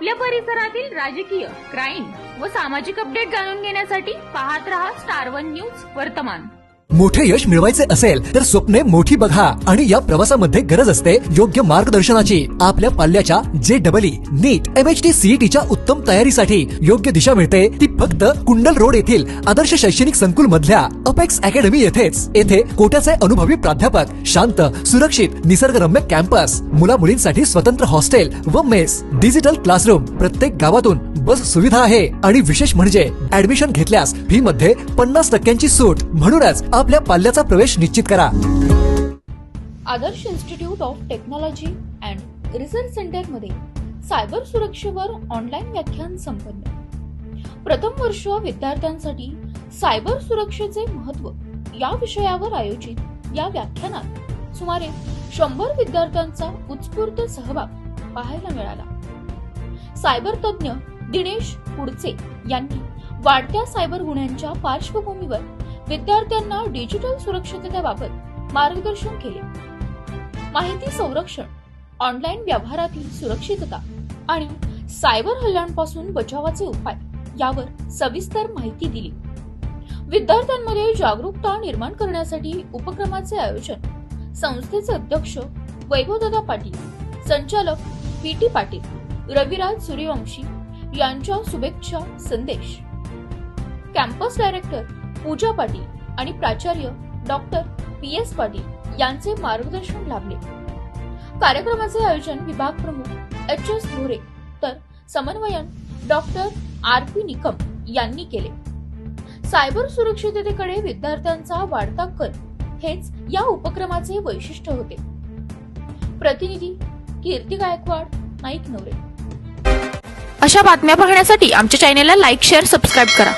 आपल्या परिसरातील राजकीय, क्राईम व सामाजिक अपडेट जाणून घेण्यासाठी पाहत रहा स्टार1 न्यूज वर्तमान। मोठे यश मिळवायचे असेल तर स्वप्ने मोठी बघा आणि या प्रवासामध्ये गरज असते योग्य मार्गदर्शनाची। आपल्या पाल्याच्या JEE, नीट, MHT, CETच्या उत्तम तयारीसाठी योग्य दिशा मिळते ती फक्त कुंडल रोड येथील आदर्श शैक्षणिक संकुल मधल्या अपेक्स अकॅडमी येथेच। येथे कोट्याचे अनुभवी प्राध्यापक, शांत, सुरक्षित, निसर्गरम्य कॅम्पस, मुला मुलींसाठी स्वतंत्र हॉस्टेल व मेस, डिजिटल क्लासरूम, प्रत्येक गावातून बस सुविधा आहे आणि विशेष म्हणजे ऍडमिशन घेतल्यास फी मध्ये 50% सूट। म्हणूनच आपल्या पाल्याचा प्रवेश निश्चित करा। Adarsh institute of technology and research centre मध्ये सायबर सुरक्षेवर ऑनलाईन व्याख्यान संपन्न। प्रथम वर्ष विद्यार्थ्यांसाठी सायबर सुरक्षेचे महत्त्व या विषयावर आयोजित या व्याख्यानात सुमारे 100 विद्यार्थ्यांचा उत्स्फूर्त सहभाग पाहायला मिळाला। सायबर तज्ञ दिनेश पुडचे यांनी वाढत्या सायबर गुन्ह्यांच्या पार्श्वभूमीवर विद्यार्थ्यांना डिजिटल सुरक्षिततेबाबत मार्गदर्शन केले। माहिती संरक्षण, ऑनलाईन व्यवहारातील सुरक्षितता आणि सायबर हल्ल्यांपासून बचावाचे उपाय यावर सविस्तर माहिती दिली। विद्यार्थ्यांमध्ये जागरूकता निर्माण करण्यासाठी उपक्रमाचे आयोजन संस्थेचे अध्यक्ष वैभवदादा पाटील, संचालक PT पाटील, रविराज सूर्यवंशी यांच्या शुभेच्छा संदेश, कॅम्पस डायरेक्टर पूजा पाटील आणि प्राचार्य डॉक्टर PS पाटील यांचे मार्गदर्शन लाभले। कार्यक्रमाचे आयोजन विभाग प्रमुख HS मोरे तर समन्वयन डॉक्टर RP निकम यांनी केले। सायबर सुरक्षिततेकडे विद्यार्थ्यांचा वाढता कल हेच या उपक्रमाचे वैशिष्ट्य होते। प्रतिनिधी कीर्ती गायकवाड, नाईक नवरे। अशा बातम्या पाहण्यासाठी आमच्या चॅनेलला लाईक, शेअर, सबस्क्राईब करा।